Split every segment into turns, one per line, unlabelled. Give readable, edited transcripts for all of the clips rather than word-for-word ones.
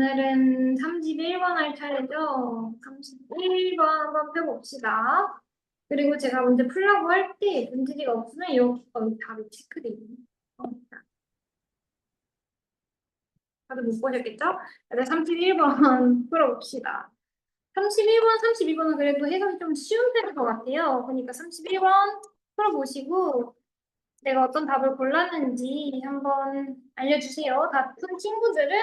오늘은 31번 할 차례죠. 31번 한번 펴봅시다. 그리고 제가 문제 풀라고 할 때 문제지가 없으면 여기 답이 체크돼 있는 겁니다. 다들 못 보셨겠죠? 네, 31번 풀어봅시다. 31번, 32번은 그래도 해석이 좀 쉬운 편인 것 같아요. 그러니까 31번 풀어보시고 내가 어떤 답을 골랐는지 한번 알려주세요. 다 푼 친구들은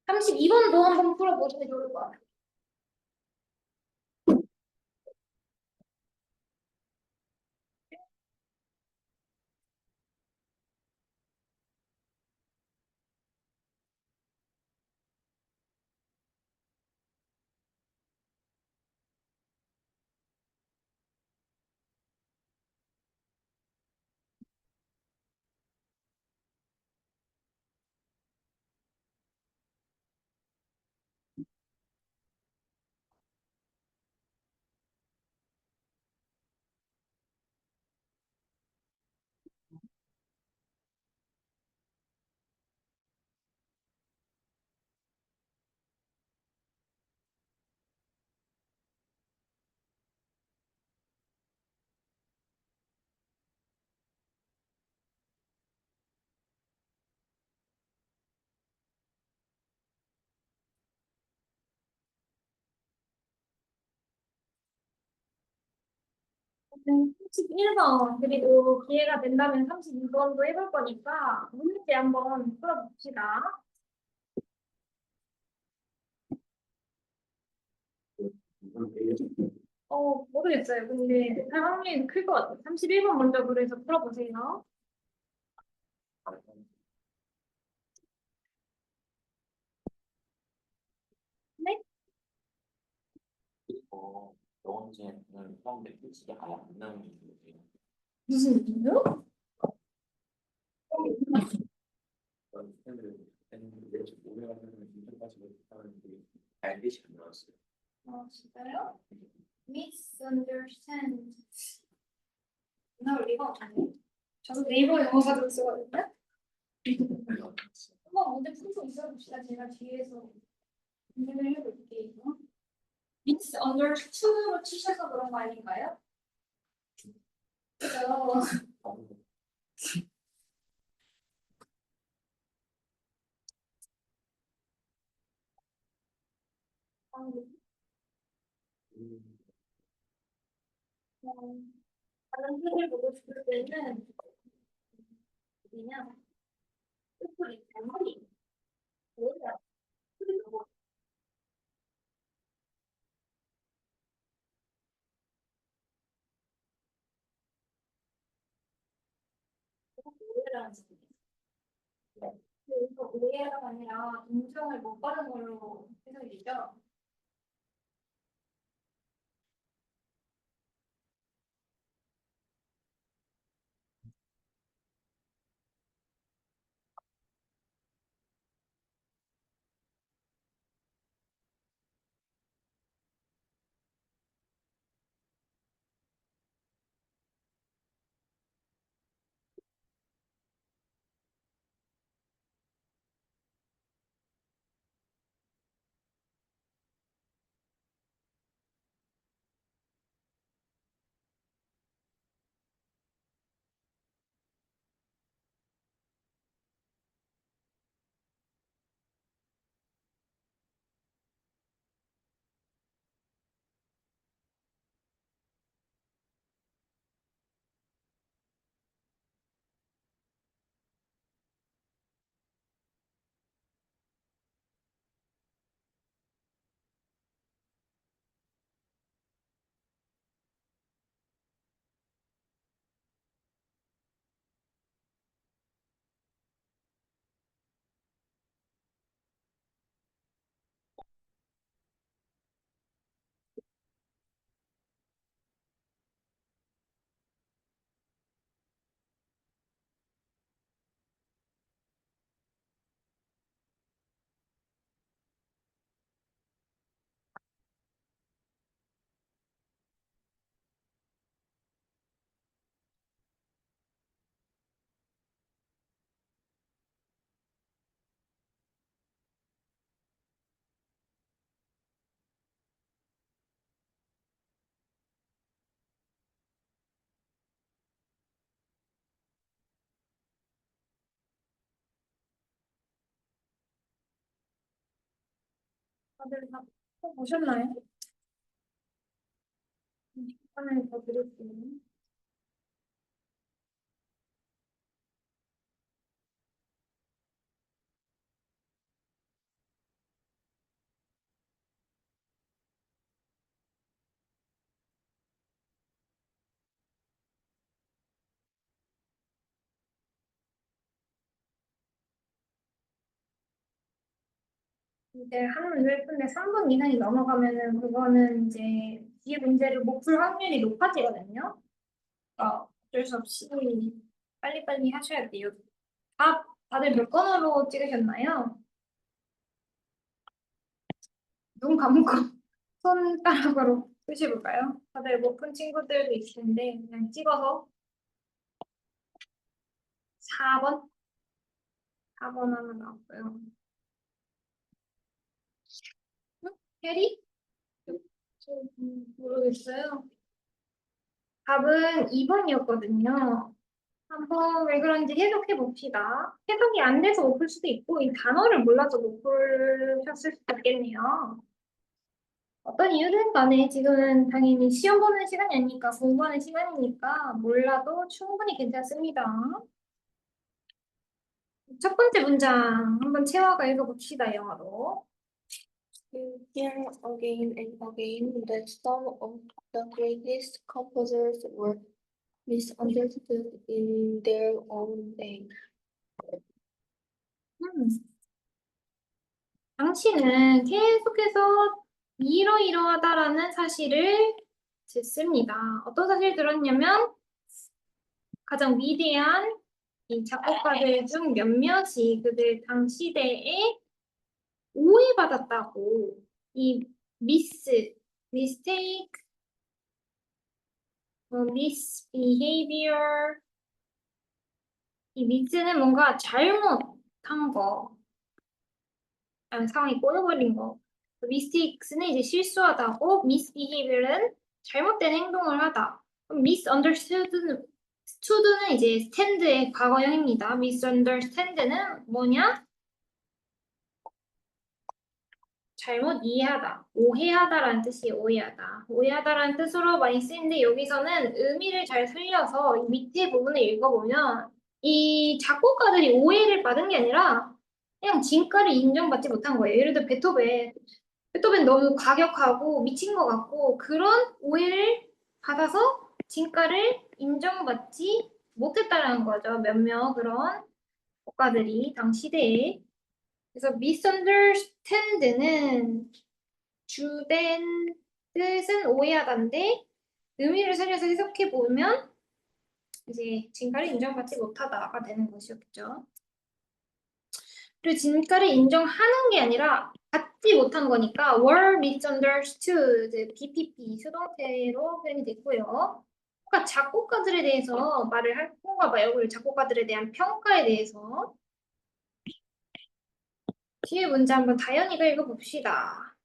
32번도 한번 풀어보시면 좋을 것 같아요. 네, 31번, 그리고 기회가 된다면 32번도 해볼 거니까 문제 한번 풀어봅시다. 모르겠어요. 근데 할 확률이 클 것 같아요. 31번 먼저 그래서 풀어보세요. 네?
영어제는 처음에 뜻이 아예 안 나오는 거예요.
무슨 이유?
쌤을 오래 하면 인터까지 못하는데 알듯이 안 나왔어요.
진짜요? Misunderstand. 나올 리가 없네. 저도 네이버 영어 사전 쓰거든요. 한번 문제 풀고 있어봅시다. 제가 뒤에서 문제를 해볼게요. misunderstood로 치셔서 그런 거 아닌가요? 그죠? 다른 책을 보고 싶을 때는 그냥 스프링 잘머리 뭐야? 오해라는 거. 이거 오해가 아니라 인정을 못 받은 걸로 해석이 되죠? 다들 다 보셨나요? 화면을 더 드릴게요. 이제 한 문제 예쁜데 3분 이상이 넘어가면은 그거는 이제 뒤에 문제를 못 풀 확률이 높아지거든요. 어쩔 수 없이 빨리빨리 하셔야 돼요. 다들 몇 번으로 찍으셨나요? 눈 감고 손가락으로 푸시볼까요? 다들 못 푼 친구들도 있을 텐데 그냥 찍어서 4번? 4번 하면 나왔고요. 응? 해리? 모르겠어요. 답은 2번이었거든요. 한번 왜 그런지 해석해 봅시다. 해석이 안 돼서 못 풀 수도 있고, 이 단어를 몰라서 못 풀으셨을 수도 있겠네요. 어떤 이유든 간에 지금은 당연히 시험 보는 시간이 아니니까 공부하는 시간이니까 몰라도 충분히 괜찮습니다. 첫 번째 문장 한번 채화가 읽어봅시다, 영어로.
Here again and again that some of the greatest composers were misunderstood in their own day.
음. 당신은 계속해서 이러이러하다라는 사실을 듣습니다. 어떤 사실을 들었냐면 가장 위대한 이 작곡가들 중 몇몇이 그들 당 시대에 오해받았다고 이 mistake, misbehavior 이 miss는 뭔가 잘못한 거 아니, 상황이 꼬여버린 거 mistakes는 이제 실수하다고 misbehavior은 잘못된 행동을 하다 misunderstood는 이제 stand의 과거형입니다. misunderstand는 뭐냐? 잘못 이해하다, 오해하다라는 뜻이에요. 오해하다. 오해하다라는 뜻으로 많이 쓰이는데 여기서는 의미를 잘 살려서 이 밑에 부분을 읽어보면 이 작곡가들이 오해를 받은 게 아니라 그냥 진가를 인정받지 못한 거예요. 예를 들어 베토벤 너무 과격하고 미친 것 같고 그런 오해를 받아서 진가를 인정받지 못했다라는 거죠. 몇몇 그런 국가들이 당 시대에. 그래서 misunderstand는 주된 뜻은 오해하다인데 의미를 살려서 해석해 보면 이제 진가를 인정받지 못하다가 되는 것이었죠. 그리고 진가를 인정하는 게 아니라 받지 못한 거니까 were misunderstood, BPP 수동태로 표현이 됐고요. 그러니까 작곡가들에 대해서 말을 할 건가 봐요. 그리고 작곡가들에 대한 평가에 대해서 뒤에 문제 한번 다현이가 읽어봅시다.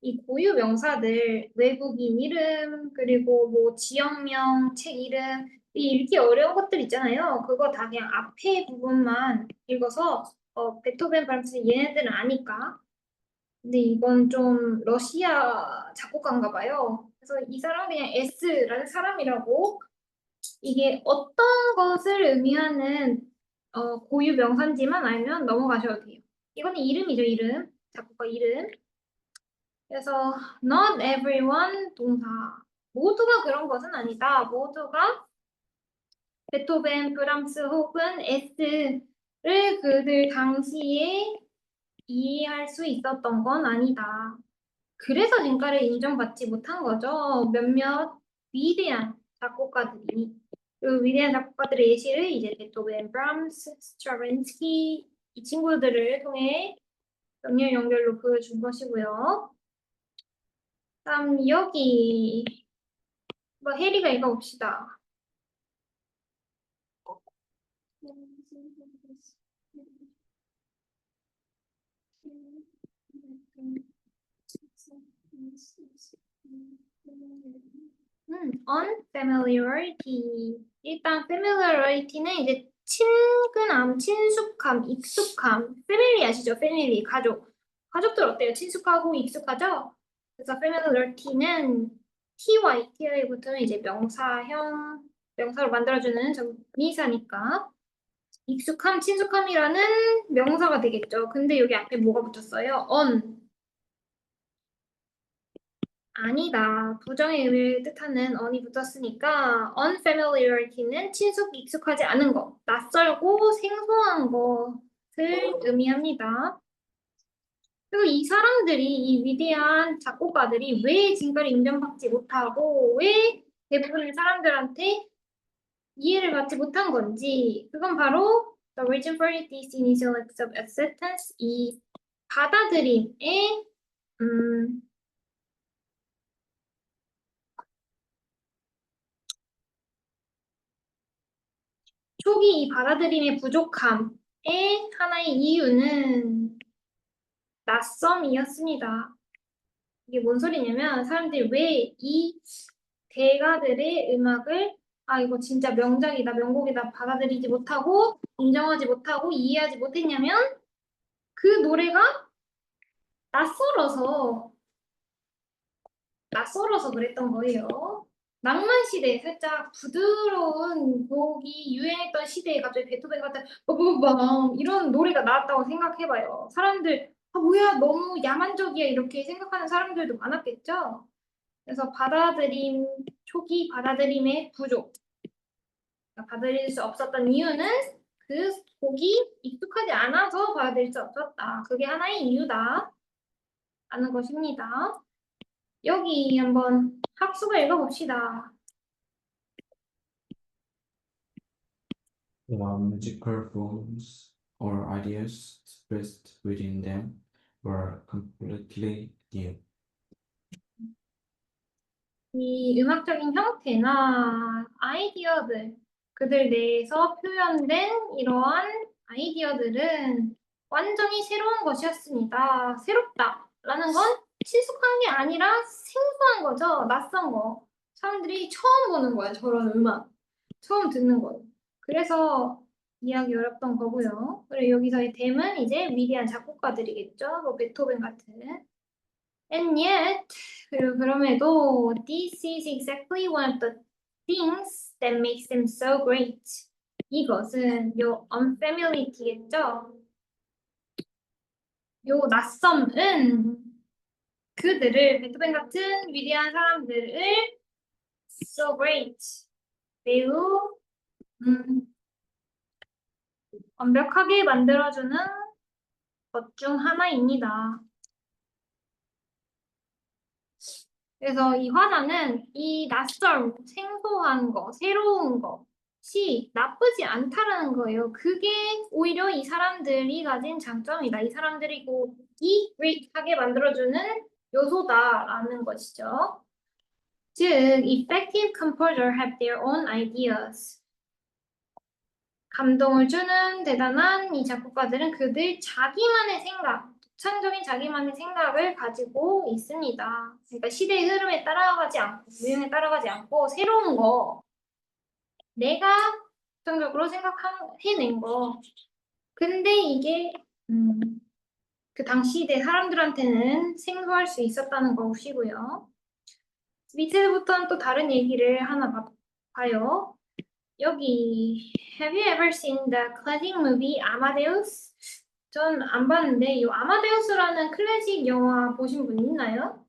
이 고유 명사들, 외국인 이름, 그리고 뭐 지역명, 책 이름, 이 읽기 어려운 것들 있잖아요. 그거 다 그냥 앞에 부분만 읽어서 베토벤 브람스 얘네들은 아니까. 근데 이건 좀 러시아 작곡가인가 봐요. 그래서 이 사람은 그냥 S라는 사람이라고 이게 어떤 것을 의미하는 고유 명사인지만 알면 넘어가셔도 돼요. 이거는 이름이죠, 이름. 작곡가 이름. 그래서 not everyone 동사. 모두가 그런 것은 아니다. 모두가 베토벤, 브람스 혹은 S를 그들 당시에 이해할 수 있었던 건 아니다. 그래서 진가를 인정받지 못한 거죠. 몇몇 위대한 작곡가들이. 그 위대한 작곡가들의 예시를 이제 베토벤, 브람스, 스트라빈스키 이 친구들을 통해 연결 연결로 보여준 것이고요. 다음 여기 뭐 해리가 읽어봅시다. unfamiliarity. 일단 familiarity는 이제 친근함, 친숙함, 익숙함. family 아시죠? family, 가족. 가족들 어때요? 친숙하고 익숙하죠? 그래서 familiarity는 ty에 붙으면 이제 명사형, 명사로 만들어주는 동사니까 익숙함, 친숙함이라는 명사가 되겠죠. 근데 여기 앞에 뭐가 붙었어요? 아니다. 부정의 의미를 뜻하는 on이 붙었으니까 unfamiliarity는 친숙, 익숙하지 않은 것, 낯설고 생소한 것을 의미합니다. 그리고 이 사람들이, 이 위대한 작곡가들이 왜 지금까지 인정받지 못하고 왜 대부분의 사람들한테 이해를 받지 못한 건지, 그건 바로 the reason for this initial acceptance, 이 받아들임의 초기 이 받아들임의 부족함의 하나의 이유는 낯섦이었습니다. 이게 뭔 소리냐면 사람들이 왜 이 대가들의 음악을 이거 진짜 명작이다, 명곡이다 받아들이지 못하고 인정하지 못하고 이해하지 못했냐면 그 노래가 낯설어서 그랬던 거예요. 낭만 시대 살짝 부드러운 곡이 유행했던 시대에 갑자기 베토벤 같은 빠밤 이런 노래가 나왔다고 생각해봐요. 사람들 뭐야 너무 야만적이야 이렇게 생각하는 사람들도 많았겠죠. 그래서 초기 받아들임의 부족, 그러니까 받아들일 수 없었던 이유는 그 곡이 익숙하지 않아서 받아들일 수 없었다. 그게 하나의 이유다. 라는 것입니다. 여기 한번 학수가 읽어봅시다.
Musical forms or ideas expressed within them were completely new.
이 음악적인 형태나 아이디어들, 그들 내에서 표현된 이러한 아이디어들은 완전히 새로운 것이었습니다. 새롭다라는 건 친숙한 게 아니라 생소한 거죠. 낯선 거. 사람들이 처음 보는 거예요. 저런 음악. 처음 듣는 거. 그래서 이해하기 어렵던 거고요. 그리고 여기서의 댐은 이제 위대한 작곡가들이겠죠. 뭐 베토벤 같은. And yet, 그럼에도 this is exactly one of the things that makes them so great. 이것은 요 unfamiliarity겠죠. 요 낯섦은 그들을 베토벤 같은 위대한 사람들을 so great 매우 완벽하게 만들어주는 것 중 하나입니다. 그래서 이 화자는 이 낯설, 생소한 거, 새로운 것이 나쁘지 않다라는 거예요. 그게 오히려 이 사람들이 가진 장점이다. 이 사람들이 이 great하게 만들어주는 요소다라는 것이죠. 즉, effective composer have their own ideas. 감동을 주는 대단한 이 작곡가들은 그들 자기만의 생각, 독창적인 자기만의 생각을 가지고 있습니다. 그러니까 시대의 흐름에 따라가지 않고, 유행에 따라가지 않고, 새로운 거, 내가 독창적으로 해낸 거. 근데 이게, 그 당시 시대 사람들한테는 생소할 수 있었다는 것이고요. 밑에부터는 또 다른 얘기를 하나 봐요. 여기 Have you ever seen the classic movie Amadeus? 전 안 봤는데 이 아마데우스라는 클래식 영화 보신 분 있나요?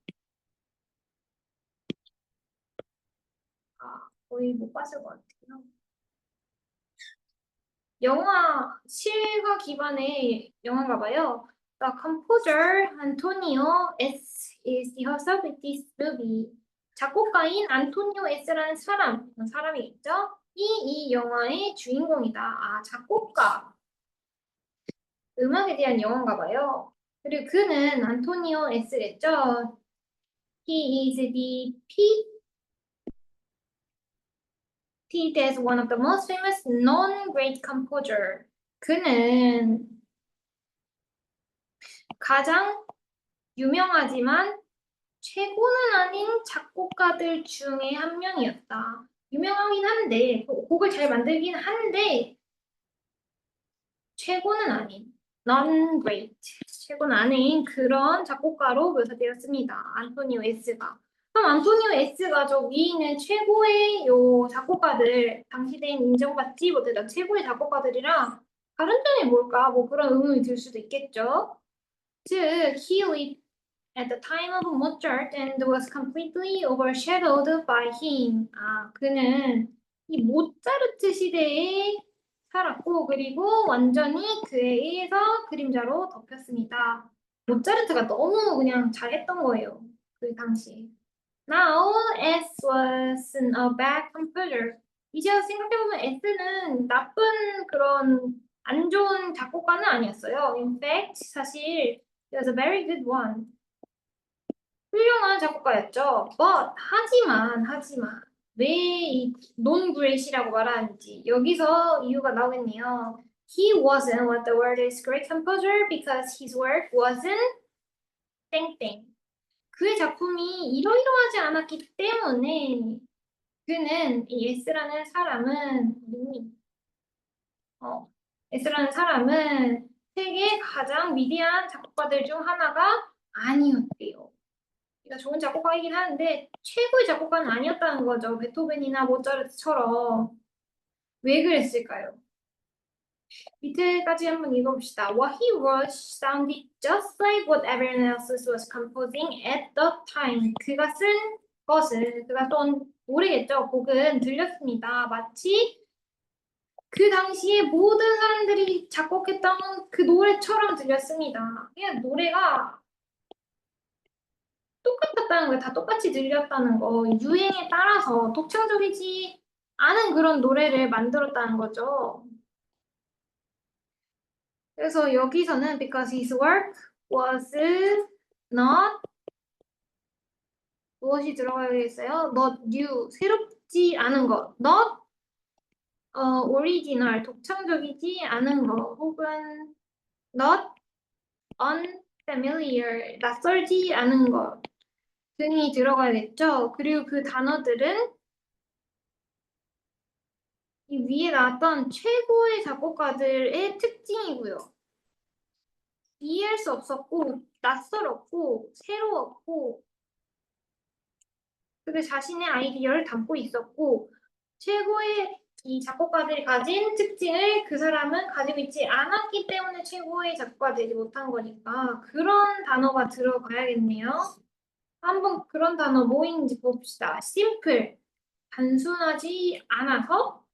거의 못 봤을 것 같아요. 영화 실화 기반의 영화인가 봐요. The composer Antonio S. is the host of this movie. 작곡가인 안토니오 S라는 사람이겠죠? 이 영화의 주인공이다. 작곡가. 음악에 대한 영화인가 봐요. 그리고 그는 안토니오 S겠죠? He is depicted as one of the most famous non-great composer. 그는 가장 유명하지만 최고는 아닌 작곡가들 중에 한 명이었다. 유명하긴 한데, 곡을 잘 만들긴 한데, 최고는 아닌, non great, 최고는 아닌 그런 작곡가로 묘사되었습니다. 안토니오 S가. 그럼 안토니오 S가 저 위에 있는 최고의 요 작곡가들, 당시 때 인정받지 못했던 최고의 작곡가들이랑 다른 점이 뭘까? 뭐 그런 의문이 들 수도 있겠죠. 즉, he lived at the time of Mozart and was completely overshadowed by him. 그는 이 모차르트 시대에 살았고, 그리고 완전히 그에 의해서 그림자로 덮였습니다. 모차르트가 너무 그냥 잘했던 거예요. 그 당시에. Now, S was a bad composer. 이제 생각해보면 S는 나쁜 그런 안 좋은 작곡가는 아니었어요. In fact, 사실 he was a very good one. 훌륭한 작곡가였죠. 하지만 왜 이 non-great이라고 말하는지 여기서 이유가 나오겠네요. He wasn't what the word is great composer because his work wasn't 땡땡. 그의 작품이 이러이러하지 않았기 때문에 그는 이 S라는 사람은 S라는 사람은 세계 가장 위대한 작곡가들 중 하나가 아니었대요. 그러니까 좋은 작곡가이긴 하는데 최고의 작곡가는 아니었다는 거죠. 베토벤이나 모차르트처럼. 왜 그랬을까요? 밑에까지 한번 읽어봅시다. What he wrote sounded just like what everyone else was composing at the time. 그가 쓴 것은, 그가 쏜 노래겠죠. 곡은 들렸습니다. 마치 그 당시에 모든 사람들이 작곡했던 그 노래처럼 들렸습니다. 그냥 노래가 똑같았다는 거예요. 다 똑같이 들렸다는 거. 유행에 따라서 독창적이지 않은 그런 노래를 만들었다는 거죠. 그래서 여기서는 because his work was not 무엇이 들어가야겠어요? not new, 새롭지 않은 것. not original, 독창적이지 않은 것. 혹은 not unfamiliar, 낯설지 않은 것 등이 들어가야겠죠. 그리고 그 단어들은 이 위에 나왔던 최고의 작곡가들의 특징이고요. 이해할 수 없었고, 낯설었고, 새로웠고, 근데 자신의 아이디어를 담고 있었고, 최고의 이 작곡가들이 가진 특징을 그 사람은 가지고 있지 않았기 때문에 최고의 작곡가 되지 못한 거니까 그런 단어가 들어가야겠네요. 한번 그런 단어 뭐 있는지 봅시다. simple, 단순하지 않아서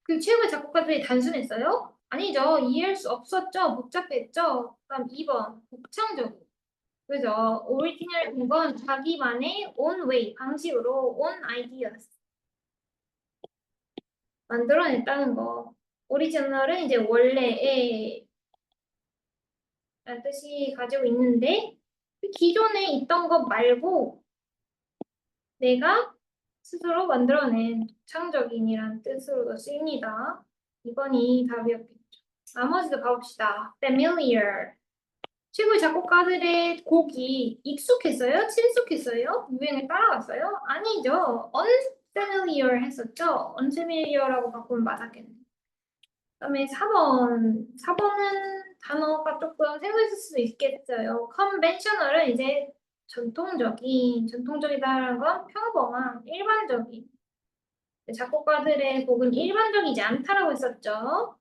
그 최고의 작곡가들이 단순했어요? 아니죠. 이해할 수 없었죠. 복잡했죠. 그다음 2번 독창적. 그죠? 오리지널인 건 자기만의 own way, 방식으로 own ideas 만들어냈다는 거. 오리지널은 이제 원래의 라는 뜻이 가지고 있는데 그 기존에 있던 것 말고 내가 스스로 만들어낸 독창적인이란 뜻으로도 쓰입니다. 2번이 답이었겠죠. 나머지도 봐봅시다. familiar. 최고의 작곡가들의 곡이 익숙했어요? 친숙했어요? 유행에 따라갔어요? 아니죠. unfamiliar 했었죠? unfamiliar라고 바꾸면 맞았겠네. 그다음에 4번. 4번은 단어가 조금 생소했을 수도 있겠어요. conventional은 이제 전통적이다라는 건 평범한, 일반적인. 작곡가들의 곡은 일반적이지 않다라고 했었죠.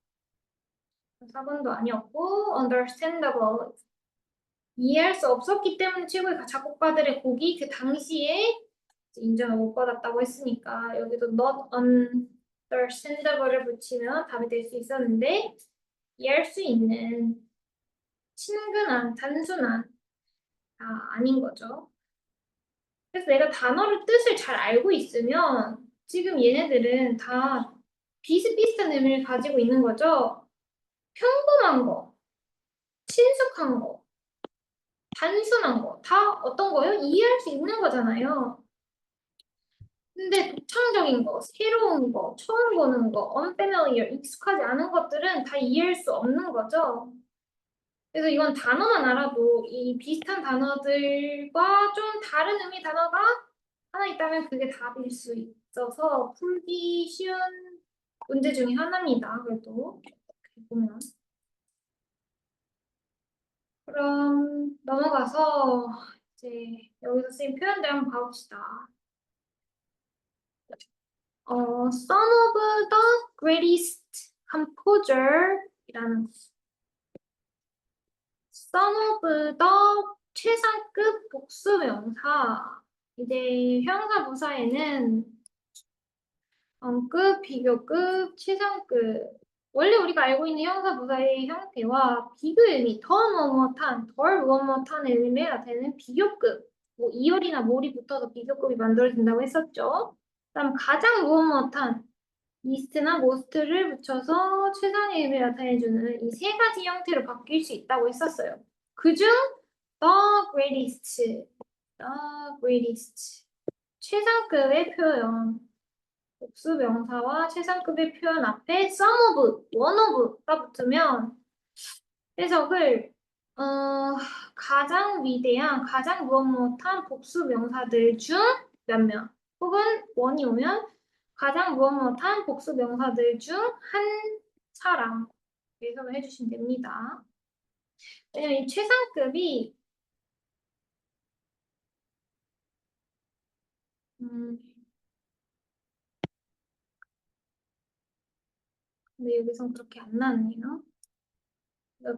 4번도 아니었고, understandable. 이해할 수 없었기 때문에 최고의 작곡가들의 곡이 그 당시에 인정을 못 받았다고 했으니까 여기도 not understandable을 붙이면 답이 될 수 있었는데 이해할 수 있는 친근한, 단순한 아닌 거죠. 그래서 내가 단어를 뜻을 잘 알고 있으면 지금 얘네들은 다 비슷비슷한 의미를 가지고 있는 거죠. 평범한 거, 친숙한 거, 단순한 거, 다 어떤 거예요? 이해할 수 있는 거잖아요. 근데 독창적인 거, 새로운 거, 처음 보는 거, unfamiliar, 익숙하지 않은 것들은 다 이해할 수 없는 거죠. 그래서 이건 단어만 알아도 이 비슷한 단어들과 좀 다른 의미 단어가 하나 있다면 그게 답일 수 있어서 풀기 쉬운 문제 중에 하나입니다. 그래도 이렇게 보면. 그럼 넘어가서 이제 여기서 쓰인 표현들 한번 봐봅시다. Son of the greatest composer 이라는 Son of the 최상급 복수명사. 이제 형사 부사에는 언급, 비교급, 최상급. 원래 우리가 알고 있는 형사 부사의 형태와 비교의 의미, 더 뭐뭐한, 덜 뭐뭐한의 의미에 나타내는 비교급. 뭐 이열이나 몰이 붙어서 비교급이 만들어진다고 했었죠. 그다음 가장 무엇무엇한 이스트나 모스트를 붙여서 최상의 의미를 나타내주는 이 세 가지 형태로 바뀔 수 있다고 했었어요. 그중 the greatest, 최상급의 표현, 복수 명사와 최상급의 표현 앞에 some of, one of가 붙으면 해석을 가장 위대한, 가장 무엇무엇한 복수 명사들 중 몇몇 혹은 원이 오면 가장 무엇무엇한 복수 명사들 중 한 사람 해석을 해주시면 됩니다. 왜냐면 이 최상급이 근데 여기선 그렇게 안 나왔네요.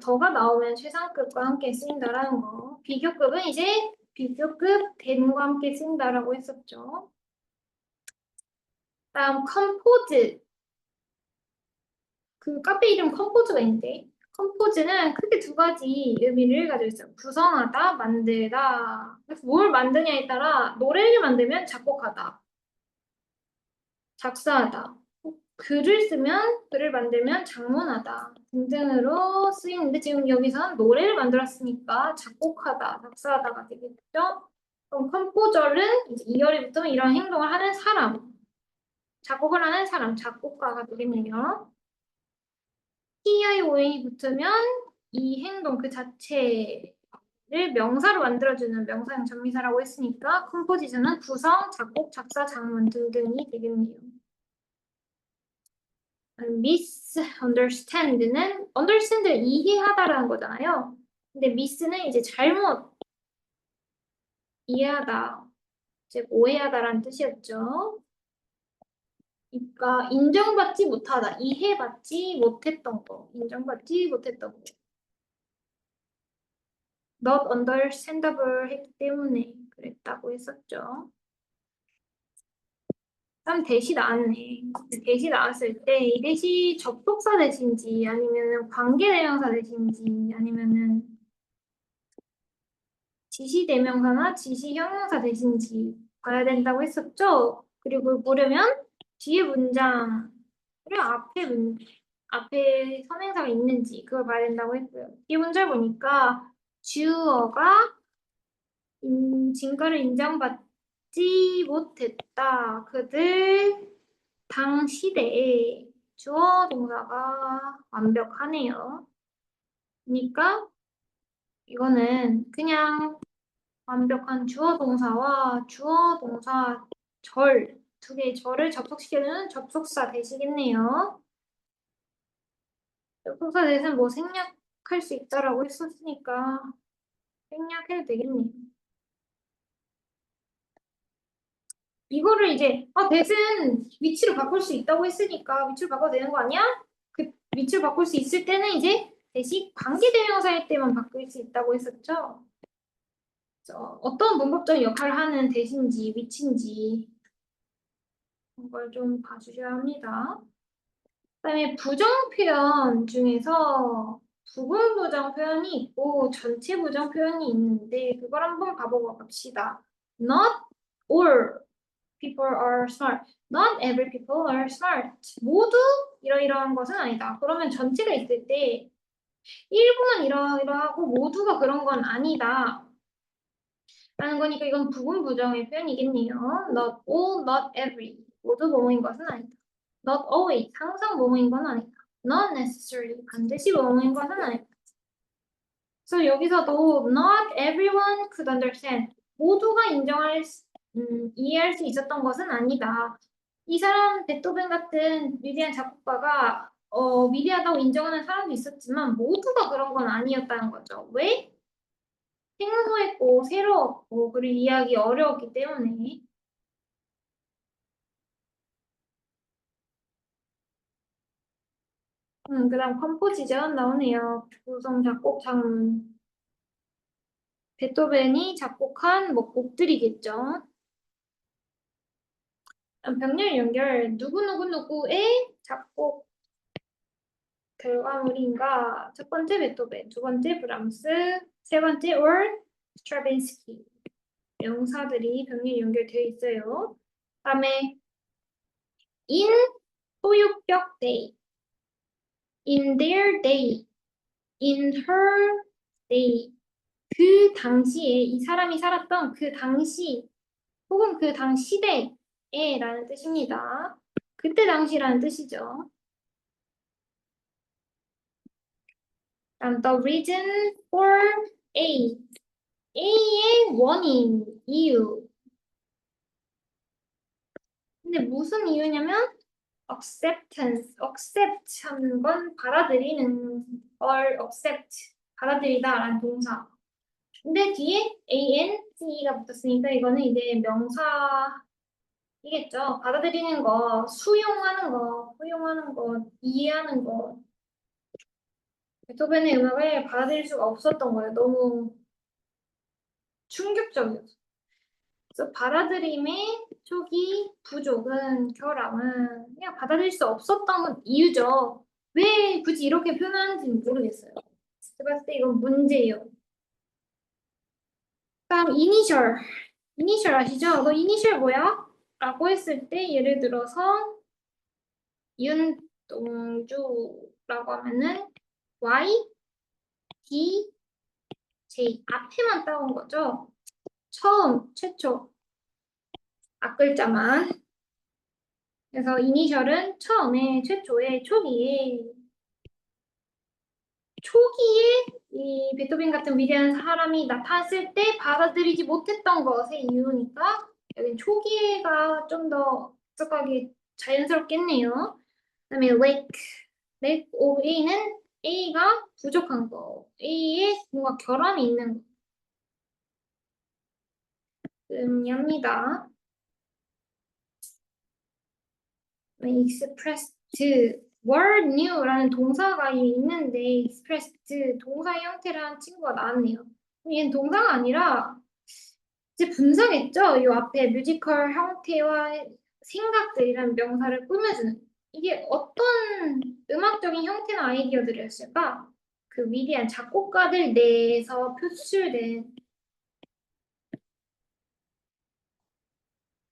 더가 나오면 최상급과 함께 쓰인다라는 거. 비교급은 이제 비교급 댐과 함께 쓰인다라고 했었죠. 다음 컴포즈. 그 카페 이름 컴포즈가 있는데 컴포즈는 크게 두 가지 의미를 가지고 있어요. 구성하다, 만들다. 그래서 뭘 만드냐에 따라 노래를 만들면 작곡하다, 작사하다. 글을 쓰면, 글을 만들면 장문하다 등등으로 쓰이는데 지금 여기서는 노래를 만들었으니까 작곡하다, 작사하다가 되겠죠? 그럼 컴포저는 이제 이열이 붙으면 이런 행동을 하는 사람, 작곡을 하는 사람, 작곡가가 되겠네요. TION이 붙으면 이 행동 그 자체를 명사로 만들어주는 명사형 전미사라고 했으니까 컴포지션은 구성, 작곡, 작사, 장문 등등이 되겠네요. misunderstand는 understand를 이해하다라는 거잖아요. 근데 miss는 이제 잘못 이해하다, 즉 오해하다라는 뜻이었죠. 그러니까 인정받지 못하다, 이해받지 못했던 거, 인정받지 못했던 거. not understandable 했기 때문에 그랬다고 했었죠. 다음 대시 나왔네. 대시 나왔을 때 이 대시 접속사 대신지 아니면 관계대명사 대신지 아니면은 지시대명사나 지시형용사 대신지 봐야 된다고 했었죠. 그리고 보려면 뒤에 문장 그리고 앞에 선행사가 있는지 그걸 봐야 된다고 했고요. 이 문제를 보니까 주어가 진가를 인정받지 못했다. 그들 당시대에 주어 동사가 완벽하네요. 그러니까 이거는 그냥 완벽한 주어 동사와 주어 동사 두 개의 절을 접속시켜주는 접속사 대시겠네요. 접속사 대신 뭐 생략할 수 있다라고 했었으니까 생략해도 되겠네요. 이거를 이제 대신 위치를 바꿀 수 있다고 했으니까 위치를 바꿔도 되는 거 아니야? 그 위치를 바꿀 수 있을 때는 이제 대신 관계대명사일 때만 바꿀 수 있다고 했었죠. 어떤 문법적인 역할을 하는 대신지 위치인지 그걸 좀 봐주셔야 합니다. 그다음에 부정 표현 중에서 부분 부정 표현이 있고 전체 부정 표현이 있는데 그걸 한번 봐보고 갑시다. Not all people are smart. Not every people are smart. 모두 이러이러한 것은 아니다. 그러면 전체가 있을 때 일부만 이러이러하고 모두가 그런 건 아니다. 라는 거니까 이건 부분 부정의 표현이겠네요. Not all, not every. 모두 뭐뭐인 것은 아니다. Not always. 항상 뭐뭐인 건 아니다. Not necessarily. 반드시 뭐뭐인 것은 아니다. 그래서 여기서도 not everyone could understand. 모두가 이해할 수 있었던 것은 아니다. 이 사람 베토벤 같은 위대한 작곡가가 위대하다고 인정하는 사람도 있었지만 모두가 그런 건 아니었다는 거죠. 왜? 생소했고 새로웠고 그리고 이해하기 어려웠기 때문에. 그다음 컴포지션 나오네요. 구성 작곡 장르. 베토벤이 작곡한 뭐 곡들이겠죠. 병렬 연결 누구누구누구의 작곡 결과물인가? 첫 번째 베토벤, 두 번째 브람스, 세 번째 올 스트라빈스키. 명사들이 병렬 연결되어 있어요. 다음에 in 소유격 day, in their day, in her day. 그 당시에 이 사람이 살았던 그 당시 혹은 그 당 시대에라는 뜻입니다. 그때 당시라는 뜻이죠. 다음 the reason for A. A의 원인, 이유. 근데 무슨 이유냐면 accept 하는 건 받아들이는 or accept, 받아들이다라는 동사. 근데 뒤에 ANC가 붙었으니까 이거는 이제 명사이겠죠. 받아들이는 거, 수용하는 거, 포용하는 거, 이해하는 거. 베토벤의 음악을 받아들일 수가 없었던 거예요. 너무 충격적이었어요. 그래서 받아들임의 초기 부족은 결함은 그냥 받아들일 수 없었던 이유죠. 왜 굳이 이렇게 표현하는지 모르겠어요. 제가 봤을 때 이건 문제예요. 다음 이니셜. 이니셜 아시죠? 너 이니셜 뭐야? 라고 했을 때 예를 들어서 윤동주라고 하면은 Y, D, J 앞에만 따온 거죠. 처음, 최초 앞글자만. 그래서 이니셜은 처음에, 최초에, 초기에 이 베토벤 같은 위대한 사람이 나타났을 때 받아들이지 못했던 것의 이유니까 여기 초기에가 좀 더 해석하기 자연스럽겠네요. 그다음에 lack of A는 A가 부족한 거, A에 뭔가 결함이 있는 거 의미합니다. expressed were new라는 동사가 있는데 expressed 동사 형태라는 친구가 나왔네요. 얘는 동사가 아니라 이제 분사겠죠? 이 앞에 뮤지컬 형태와 생각들이라는 명사를 꾸며주는 이게 어떤 음악적인 형태나 아이디어들이었을까? 그 위대한 작곡가들 내에서 표출된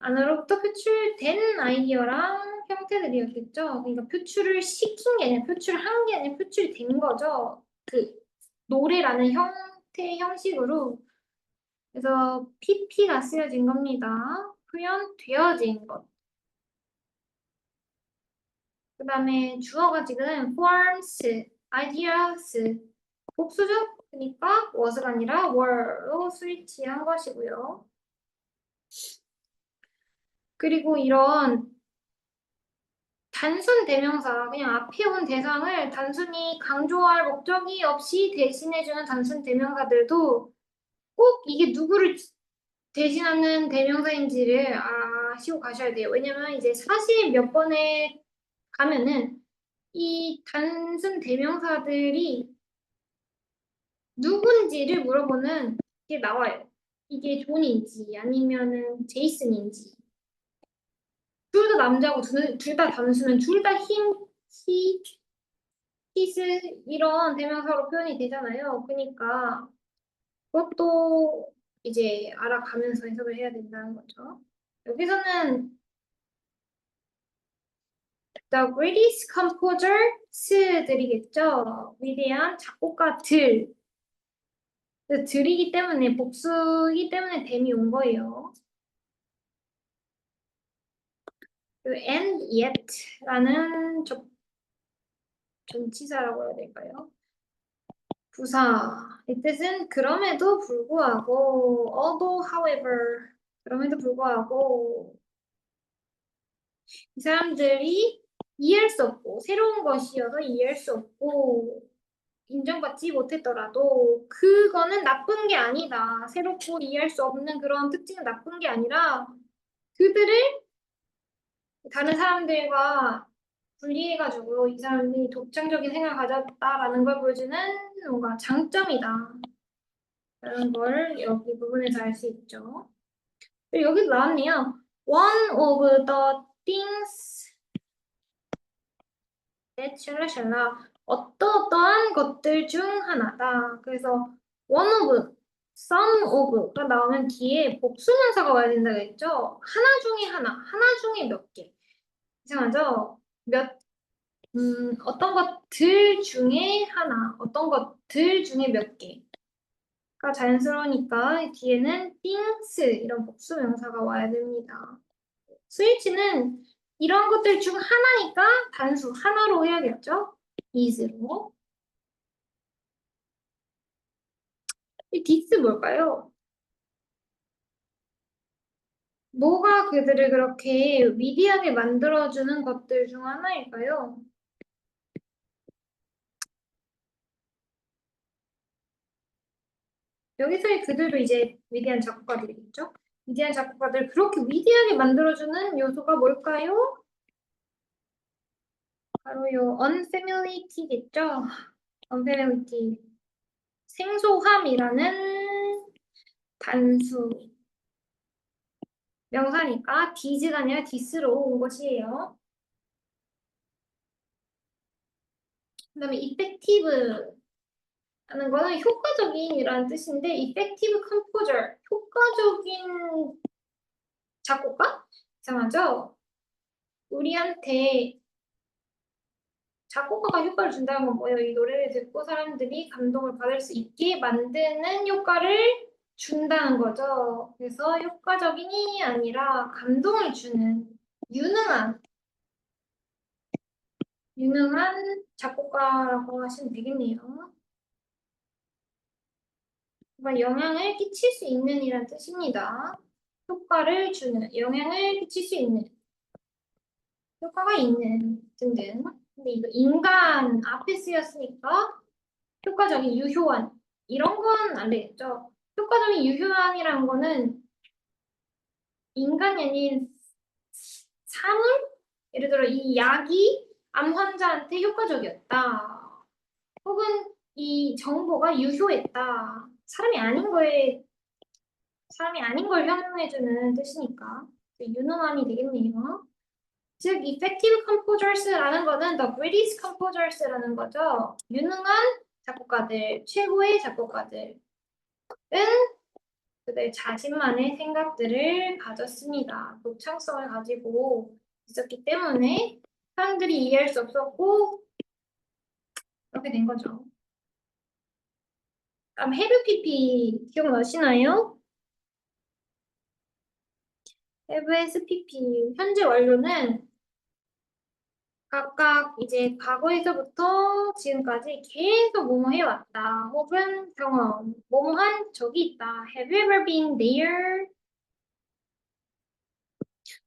안으로부터 표출된 아이디어랑 형태들이었겠죠. 그러니까 표출을 시킨 게 아니라 표출한 게 아니라 표출된 거죠. 그 노래라는 형태 형식으로. 그래서 PP가 쓰여진 겁니다. 표현되어진 것. 그 다음에 주어가 지금 forms, ideas, 복수죠? 그러니까 was가 아니라 were로 스위치한 것이고요. 그리고 이런 단순 대명사, 그냥 앞에 온 대상을 단순히 강조할 목적이 없이 대신해주는 단순 대명사들도 꼭 이게 누구를 대신하는 대명사인지를 아시고 가셔야 돼요. 왜냐면 이제 40 몇 번에 가면은 이 단순 대명사들이 누군지를 물어보는 게 나와요. 이게 존인지 아니면은 제이슨인지. 둘 다 남자고 둘 다 단수면 둘 다 he, his 이런 대명사로 표현이 되잖아요. 그러니까 그것도 이제 알아가면서 해석을 해야 된다는 거죠. 여기서는 the greatest composers들이겠죠. 위대한 작곡가들. 들이기 때문에 복수이기 때문에 댐이 온 거예요. 그 and yet라는 전치사라고 해야 될까요? 부사. 이 뜻은 그럼에도 불구하고, although, however, 그럼에도 불구하고, 이 사람들이 이해할 수 없고, 새로운 것이어서 이해할 수 없고, 인정받지 못했더라도, 그거는 나쁜 게 아니다. 새롭고 이해할 수 없는 그런 특징은 나쁜 게 아니라, 그들을 다른 사람들과 분리해가지고 이 사람이 독창적인 생각을 가졌다라는 걸 보여주는 뭔가 장점이다. 라는 걸 여기 부분에서 알 수 있죠. 그리고 여기도 나왔네요. One of the things that 샬라샬라 어떠어떠한 것들 중 하나다. 그래서 one of, some of가 나오면 뒤에 복수명사가 와야 된다고 했죠. 하나 중에 하나 중에 몇 개. 이상하죠? 어떤 것들 중에 하나, 어떤 것들 중에 몇 개가 자연스러우니까 뒤에는 things 이런 복수 명사가 와야 됩니다. 스위치는 이런 것들 중 하나니까 단수 하나로 해야겠죠? is로. 이 this 뭘까요? 뭐가 그들을 그렇게 위대하게 만들어주는 것들 중 하나일까요? 여기서의 그들도 이제 위대한 작곡가들이겠죠? 위대한 작곡가들 그렇게 위대하게 만들어주는 요소가 뭘까요? 바로 요 unfamiliarity겠죠? unfamiliarity. 생소함이라는 단수. 명사니까 디즈가 아니라 디스로 온 것이에요. 그 다음에 effective 하는 거는 효과적인이라는 뜻인데 effective composer, 효과적인 작곡가? 이상하죠? 우리한테 작곡가가 효과를 준다는 건 뭐예요? 이 노래를 듣고 사람들이 감동을 받을 수 있게 만드는 효과를 준다는 거죠. 그래서 효과적인이 아니라 감동을 주는 유능한 작곡가라고 하시면 되겠네요. 그러니까 영향을 끼칠 수 있는 이란 뜻입니다. 효과를 주는, 영향을 끼칠 수 있는, 효과가 있는 등등. 근데 이거 인간 앞에 쓰였으니까 효과적인, 유효한 이런 건 안 되겠죠. 효과적인 유효한이라는 거는 인간이 아닌 사물? 예를 들어 이 약이 암 환자한테 효과적이었다. 혹은 이 정보가 유효했다. 사람이 아닌 걸 형용해주는 뜻이니까 유능함이 되겠네요. 즉, effective composers라는 거는 the greatest composers라는 거죠. 유능한 작곡가들, 최고의 작곡가들은 그들 자신만의 생각들을 가졌습니다. 독창성을 가지고 있었기 때문에 사람들이 이해할 수 없었고 그렇게 된 거죠. 다음 have pp 기억나시나요? have spp 현재 완료는 각각 이제 과거에서부터 지금까지 계속 뭐뭐 해왔다. 혹은 경험, 뭐뭐한 적이 있다. Have you ever been there?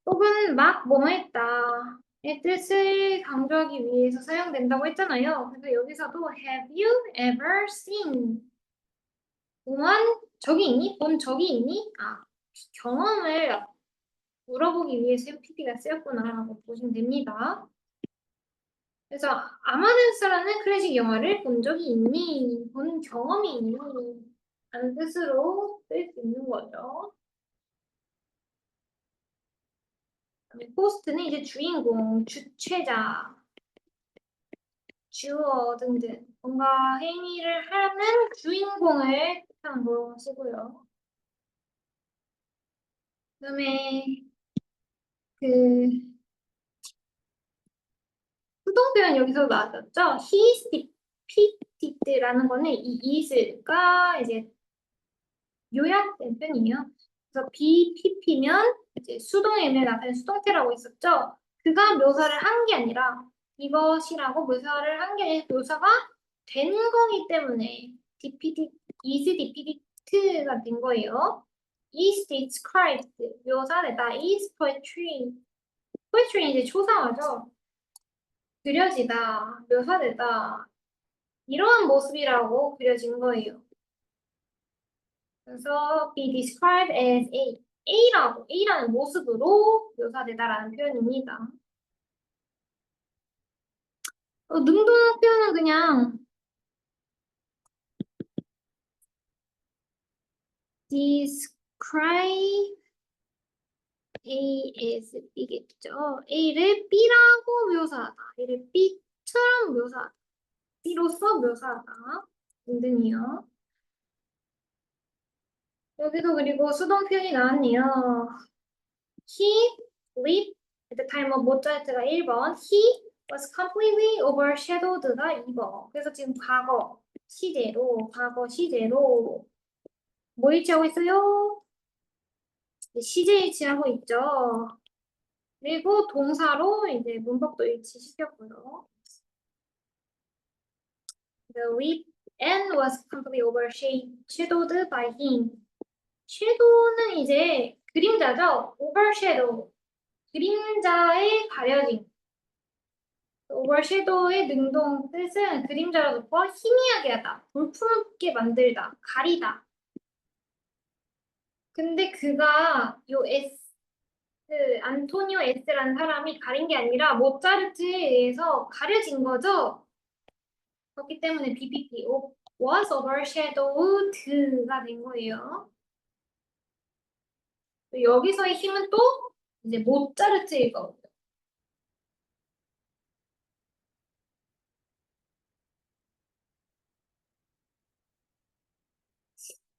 혹은 막 뭐뭐 했다. 의 뜻을 강조하기 위해서 사용된다고 했잖아요. 그래서 여기서도 Have you ever seen? 뭐뭐한 적이 있니? 본 적이 있니? 경험을 물어보기 위해서 PP가 쓰였구나라고 보시면 됩니다. 그래서 아마데우스라는 클래식 영화를 본 적이 있니? 본 경험이 있니? 라는 뜻으로 쓸 수 있는 거죠. 호스트는 이제 주인공, 주최자, 주어 등등 뭔가 행위를 하는 주인공을 뜻하는 것이고요. 그다음에 그 수동 표현 여기서 나왔었죠? He speaked라는 거는 이 is가 이제 요약된 편이에요. 그래서 BPP면 이제 수동의미를 나타낸 수동태라고 했었죠. 그가 묘사를 한 게 아니라 이것이라고 묘사를 한 게 아니라 묘사가 된 거기 때문에 is depicted가 된 거예요. is described 묘사되다. is poetry poetry는 이제 초상화죠. 그려지다, 묘사되다 이러한 모습이라고 그려진 거예요. 그래서 be described as A라는 모습으로 묘사되다라는 표현입니다. 능동 표현은 그냥 describe A as B겠죠. A를 B라고 묘사하다. A를 B처럼 묘사하다. B로서 묘사하다. 등등이요. 여기도 그리고 수동 표현이 나왔네요. He lived at the time of 모차르트가 1번. He was completely overshadowed가 2번. 그래서 지금 과거 시제로 뭐 일치하고 있어요? 시제 일치하고 있죠. 그리고 동사로 이제 문법도 일치시켰고요. The lead and was completely overshadowed by him. shadow는 이제 그림자죠. overshadow. 그림자에 가려진. overshadow의 능동 뜻은 그림자로 놓고 희미하게 하다, 볼품없게 만들다, 가리다. 근데 그가 안토니오 S라는 사람이 가린 게 아니라 모차르트에 의해서 가려진 거죠. 그렇기 때문에 BPP was overshadowed가 된 거예요. 여기서의 힘은 또 이제 모차르트일 거고요.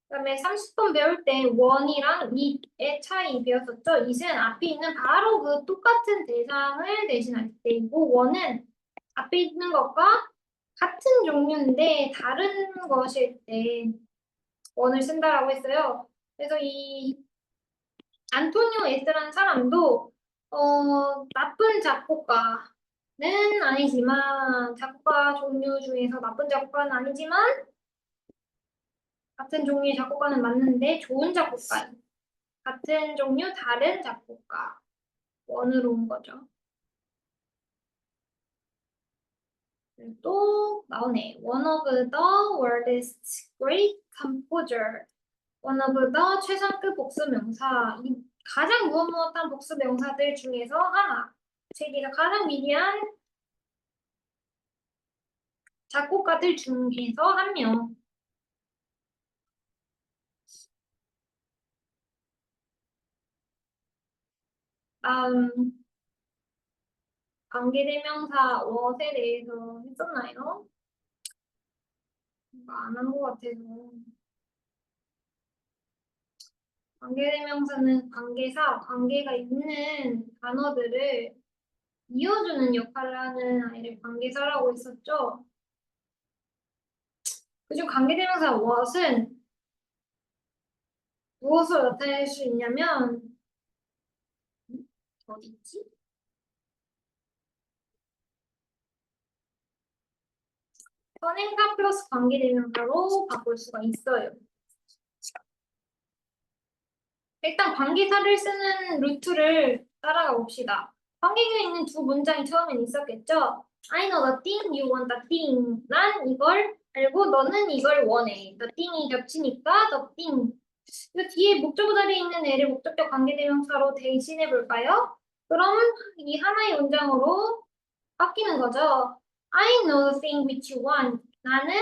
그다음에 30번 배울 때 원이랑 it의 차이 배웠었죠. it은 앞에 있는 바로 그 똑같은 대상을 대신할 때이고 원은 앞에 있는 것과 같은 종류인데 다른 것일 때 원을 쓴다라고 했어요. 그래서 이 안토니오 에스라는 사람도 나쁜 작곡가는 아니지만 작곡가 종류 중에서 나쁜 작곡가는 아니지만 같은 종류의 작곡가는 맞는데 좋은 작곡가 같은 종류 다른 작곡가 원으로 온 거죠. 또 나오네. One of the world's great composer. One of the 최상급 복수명사. 이 가장 무엇무엇한 복수명사들 중에서 하나. 세계에서 가장 위대한 작곡가들 중에서 한 명. 다음 관계대명사 what에 대해서 했었나요? 안 한 것 같아서. 관계대명사는 관계가 있는 단어들을 이어주는 역할을 하는 아이를 관계사라고 했었죠. 그중 관계대명사 what은 무엇을 나타낼 수 있냐면 어디 있지? 선행사 플러스 관계대명사로 바꿀 수가 있어요. 일단 관계사를 쓰는 루트를 따라가 봅시다. 관계가 있는 두 문장이 처음엔 있었겠죠? I know the thing, you want the thing. 난 이걸 알고 너는 이걸 원해. The thing이 겹치니까 the thing. 그 뒤에 목적어 자리에 있는 애를 목적격 관계대명사로 대신해 볼까요? 그럼 이 하나의 문장으로 바뀌는 거죠. I know the thing which you want. 나는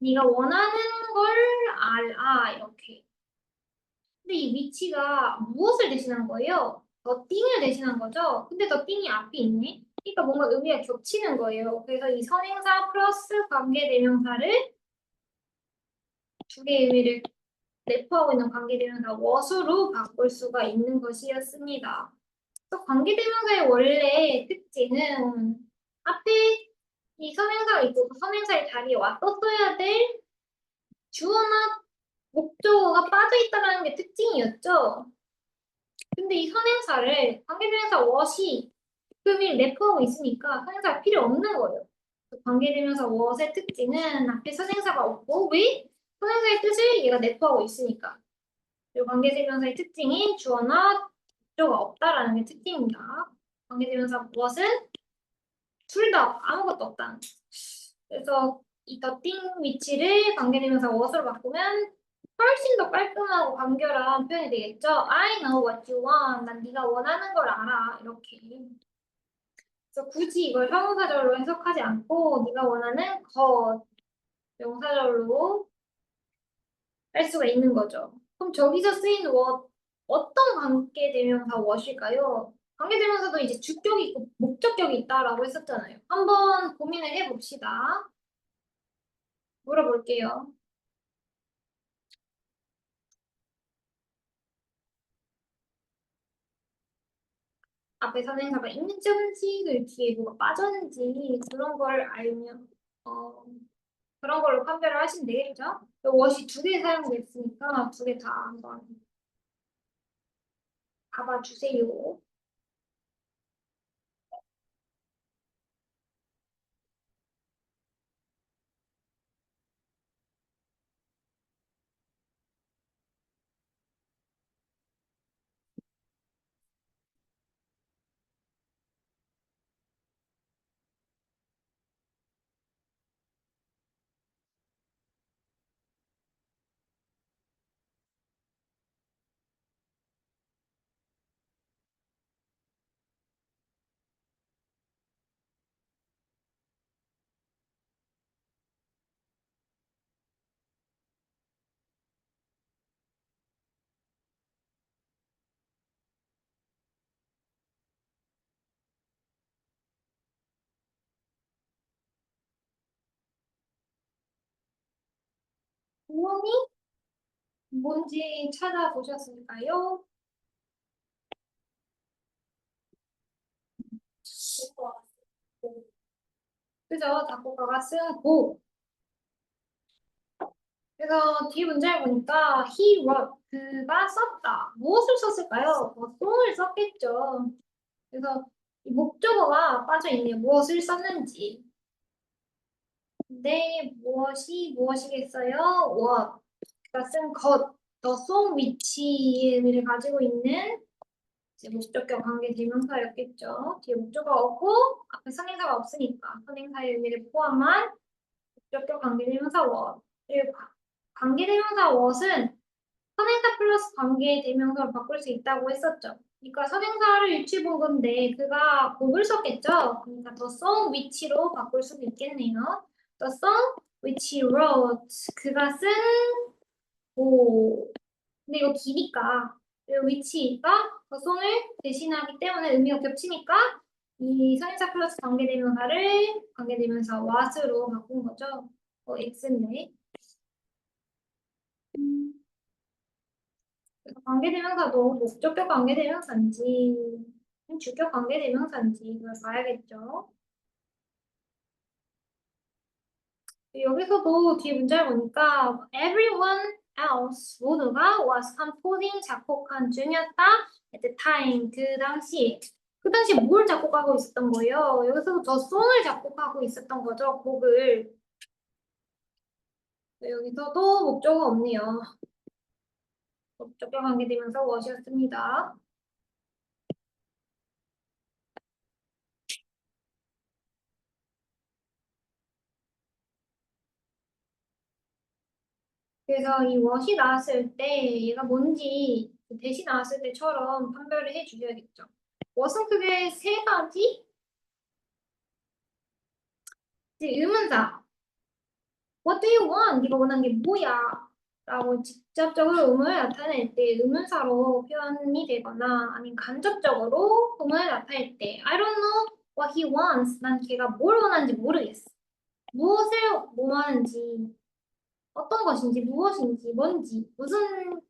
네가 원하는 걸 알아. 이렇게. 근데 이 위치가 무엇을 대신한 거예요? 더 띵을 대신한 거죠? 근데 더 띵이 앞에 있네? 그러니까 뭔가 의미가 겹치는 거예요. 그래서 이 선행사 플러스 관계대명사를 두 개의 의미를 내포하고 있는 관계대명사 what으로 바꿀 수가 있는 것이었습니다. 또 관계대명사의 원래 특징은 앞에 이 선행사가 있고 그 선행사의 자리에 왔었어야 될 주어나 목적어가 빠져 있다는 게 특징이었죠. 근데 이 선행사를 관계대명사 what이 그 의미를 내포하고 있으니까 선행사가 필요 없는 거예요. 관계대명사 what의 특징은 앞에 선행사가 없고 왜? 선행사의 뜻을 얘가 내포하고 있으니까. 그리고 관계대명사의 특징인 주어나 목적어가 없다라는 게 특징입니다. 관계대명사 what은 둘 다 아무것도 없다는 거. 그래서 이 the thing which를 관계대명사 what으로 바꾸면 훨씬 더 깔끔하고 간결한 표현이 되겠죠. I know what you want. 난 네가 원하는 걸 알아. 이렇게. 그래서 굳이 이걸 형용사절로 해석하지 않고 네가 원하는 것 명사절로 할 수가 있는 거죠. 그럼 저기서 쓰인 what 어떤 관계대명사 what일까요? 관계대명사도 이제 주격이 있고 목적격이 있다라고 했었잖아요. 한번 고민을 해봅시다. 물어볼게요. 앞에 선행사가 있는지 없는지, 그 뒤에 뭐가 빠졌는지 그런 걸 알면 그런 걸로 판별을 하시면 되겠죠? what이 두 개 사용됐으니까 두 개 다 한번 봐봐주세요. 구원이 뭔지 찾아보셨을까요? 그죠? 작곡가가 쓴 곡. 그래서 뒤에 문제를 보니까 he wrote, 그가 썼다. 무엇을 썼을까요? 뭐 송을 썼겠죠. 그래서 이 목적어가 빠져있네요. 무엇을 썼는지. 근데 무엇이 무엇이겠어요? what. 그가 쓴 것. the song which를 가지고 있는 이제 목적격 관계 대명사였겠죠. 뒤에 목적어가 없고 앞에 선행사가 없으니까 선행사의 의미를 포함한 목적격 관계 대명사 what. 그리고 관계 대명사 what은 선행사 플러스 관계 대명사로 바꿀 수 있다고 했었죠. 그러니까 선행사를 유추해 본 건데 그가 곡을 썼겠죠. 그러니까 the song which로 바꿀 수도 있겠네요. The song which he wrote. 그가 쓴 곡. 근데 이거 기니까 그리고 which가 the song을 대신하기 때문에 의미가 겹치니까 이 선행사 플러스 관계대명사를 관계대명사 what으로 바꾼 거죠. x인데. 그래서 관계대명사도 목적격 관계대명사인지 주격 관계대명사인지 그걸 봐야겠죠. 여기서도 뒤에 문제를 보니까 everyone else 모두가 was composing 작곡한 중이었다 at the time 그 당시에 뭘 작곡하고 있었던 거예요? 여기서도 저 송을 작곡하고 있었던 거죠, 곡을. 여기서도 목적어가 없네요. 목적격 관계대명사 what이었습니다. 그래서 이 what이 나왔을 때 얘가 뭔지 대시 나왔을 때처럼 판별을 해주셔야겠죠. what은 크게 세 가지? 이제 의문사. What do you want? 네가 원하는 게 뭐야? 라고 직접적으로 의문을 나타낼 때 의문사로 표현이 되거나 아니면 간접적으로 의문을 나타낼 때 I don't know what he wants. 난 걔가 뭘 원하는지 모르겠어. 무엇을 원하는지 어떤 것인지 무엇인지 뭔지 무슨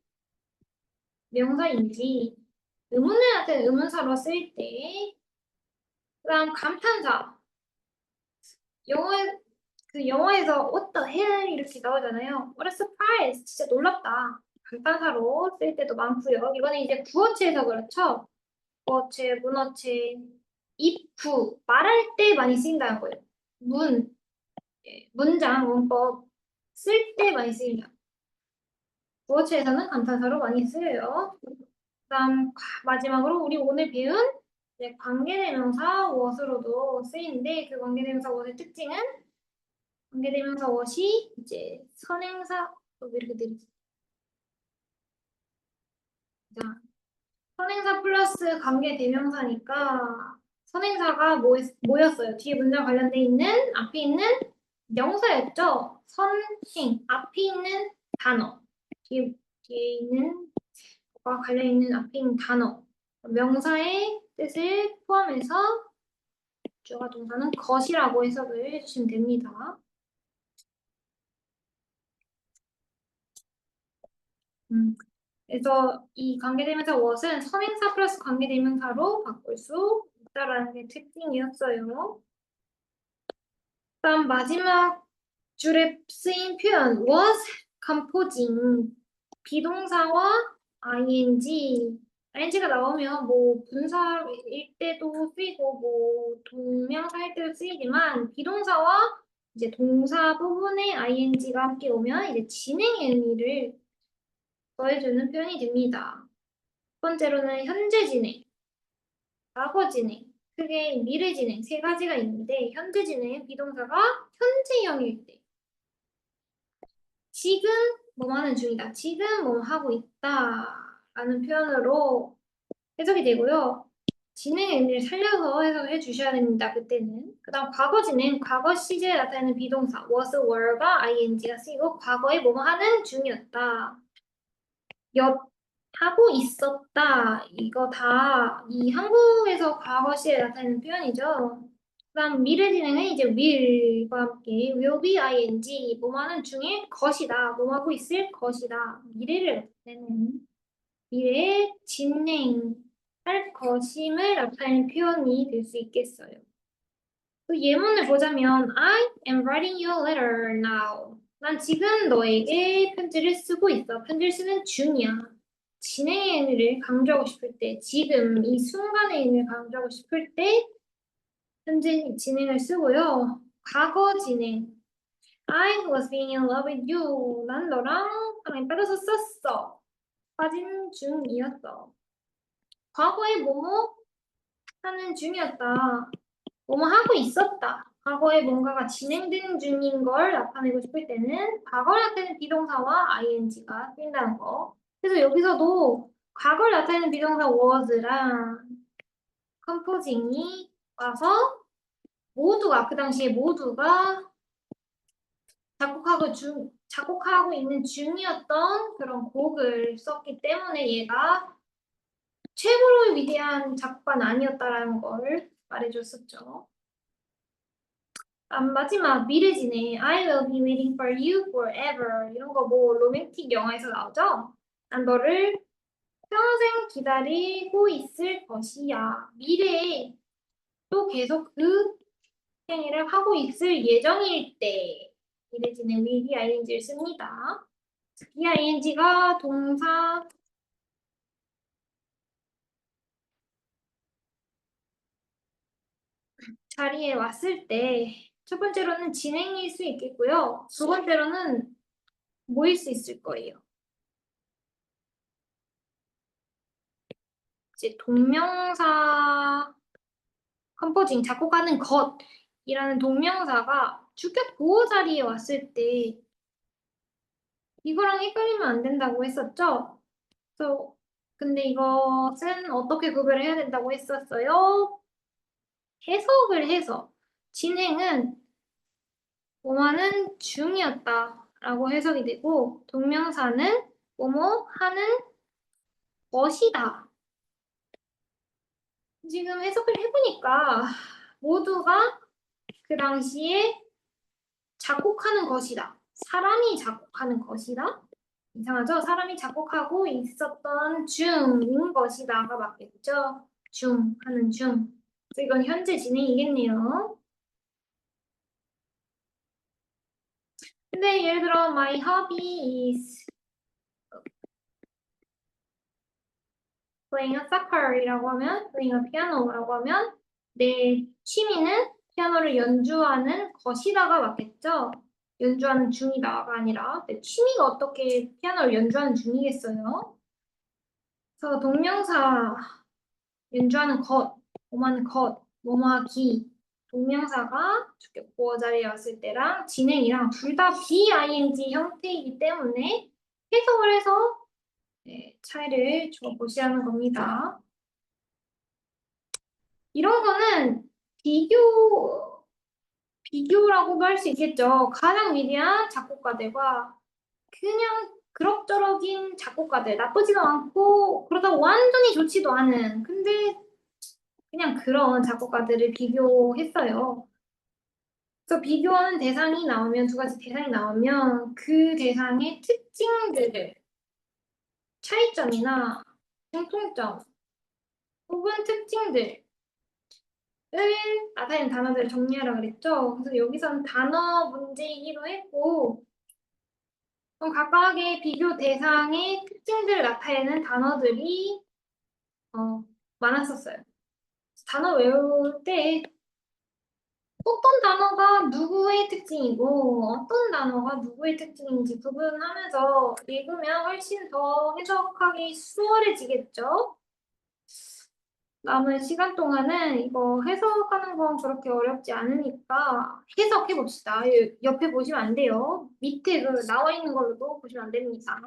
명사인지 의문을 나타낸 의문사로 쓸 때 그다음 감탄사 영어에 영어에서 what the hell 이렇게 나오잖아요. What a surprise! 진짜 놀랍다. 감탄사로 쓸 때도 많고요. 이거는 이제 구어체에서 그렇죠. 구어체, 문어체, if 말할 때 많이 쓰인다는 거예요. 문장, 문법 쓸 때 많이 쓰입니다. 구어체에서는 감탄사로 많이 쓰여요. 그다음 마지막으로 우리 오늘 배운 이제 관계대명사 what으로도 쓰이는데 그 관계대명사 what의 특징은 관계대명사 what이 이제 선행사 왜 이렇게 느리지? 자, 선행사 플러스 관계대명사니까 선행사가 뭐였어요? 뒤에 문장 관련돼 있는 앞에 있는 명사였죠. 선행 앞에 있는 단어 뒤에 있는 과 관련 있는 앞에 있는 단어 명사의 뜻을 포함해서 주어가 동사는 것이라고 해석을 해주시면 됩니다. 그래서 이 관계대명사 what은 선행사 플러스 관계대명사로 바꿀 수 있다라는 게 특징이었어요. 다음 마지막 줄에 쓰인 표현 was composing 비동사와 ing가 나오면 뭐 분사일 때도 쓰이고 뭐 동명사일 때도 쓰이지만 비동사와 이제 동사 부분에 ing가 함께 오면 이제 진행의 의미를 더해주는 표현이 됩니다. 첫 번째로는 현재 진행, 과거 진행, 크게 미래 진행 세 가지가 있는데 현재 진행은 비동사가 현재형일 때 지금 뭐 하는 중이다. 지금 뭐 하고 있다. 라는 표현으로 해석이 되고요. 진행의 의미를 살려서 해석을 해주셔야 됩니다. 그때는. 그 다음 과거 진행, 과거 시제에 나타나는 비동사 was, were가 ing가 쓰이고 과거에 뭐 하는 중이었다. 하고 있었다. 이거 다 이 한국에서 과거 시에 나타내는 표현이죠. 그다음 미래 진행은 이제 will과 함께 will be ing 뭐하는 중에 것이다. 뭐하고 있을 것이다. 미래를 나타내는 미래의 진행할 것임을 나타내는 표현이 될 수 있겠어요. 또 예문을 보자면 I am writing you a letter now. 난 지금 너에게 편지를 쓰고 있어. 편지를 쓰는 중이야. 진행의 의미를 강조하고 싶을 때, 지금 이 순간의 의미를 강조하고 싶을 때 현재 진행을 쓰고요. 과거 진행. I was being in love with you. 난 너랑 사랑에 빠졌었어. 빠진 중이었어. 과거에 뭐뭐 하는 중이었다. 뭐뭐 하고 있었다. 과거에 뭔가가 진행된 중인 걸 나타내고 싶을 때는 과거를 나타내는 비동사와 ing가 쓰인다는 거. 그래서 여기서도 과거를 나타내는 비동사 was랑 composing이 와서 모두가 그 당시에 모두가 작곡하고 있는 중이었던 그런 곡을 썼기 때문에 얘가 최고로 위대한 작곡가는 아니었다라는 걸 말해줬었죠. 마지막 미래지네. I will be waiting for you forever. 이런 거 뭐 로맨틱 영화에서 나오죠? 난 너를 평생 기다리고 있을 것이야. 미래에 또 계속 그 행위를 하고 있을 예정일 때 미래지네 will be ing를 씁니다. be ing가 동사 자리에 왔을 때 첫 번째로는 진행일 수 있겠고요. 두 번째로는 뭐일 수 있을 거예요. 이제 동명사 컴포징 작곡하는 것이라는 동명사가 주격 보호 자리에 왔을 때 이거랑 헷갈리면 안 된다고 했었죠? 그래서 근데 이것은 어떻게 구별을 해야 된다고 했었어요? 해석을 해서 진행은 뭐뭐하는 중이었다라고 해석이 되고 동명사는 뭐뭐 하는 것이다. 지금 해석을 해보니까 모두가 그 당시에 작곡하는 것이다. 사람이 작곡하는 것이다. 이상하죠? 사람이 작곡하고 있었던 중인 것이다가 맞겠죠? 하는 중. 그래서 이건 현재 진행이겠네요. 근데 예를 들어 my hobby is playing a soccer이라고 하면 playing a piano라고 하면 내 취미는 피아노를 연주하는 것이다가 맞겠죠? 연주하는 중이다가 아니라 네, 취미가 어떻게 피아노를 연주하는 중이겠어요? 그래서 동명사 연주하는 것, 뭐하는 것, 뭐뭐하기 동명사가 주격보어 자리에 왔을 때랑 진행이랑 둘 다 BING 형태이기 때문에 해석을 해서 네, 차이를 줘보시라는 겁니다. 이런 거는 비교라고도 할 수 있겠죠. 가장 위대한 작곡가들과 그냥 그럭저럭인 작곡가들, 나쁘지도 않고 그러다고 완전히 좋지도 않은 근데 그냥 그런 작곡가들을 비교했어요. 그래서 비교하는 대상이 나오면 두 가지 대상이 나오면 그 대상의 특징들을 차이점이나 공통점 혹은 특징들을 나타내는 단어들을 정리하라 그랬죠. 그래서 여기서는 단어 문제이기도 했고 각각의 비교 대상의 특징들을 나타내는 단어들이 많았었어요. 단어 외울 때 어떤 단어가 누구의 특징이고 어떤 단어가 누구의 특징인지 구분하면서 읽으면 훨씬 더 해석하기 수월해지겠죠? 남은 시간 동안은 이거 해석하는 건 그렇게 어렵지 않으니까 해석해 봅시다. 옆에 보시면 안 돼요. 밑에 그 나와 있는 걸로도 보시면 안 됩니다.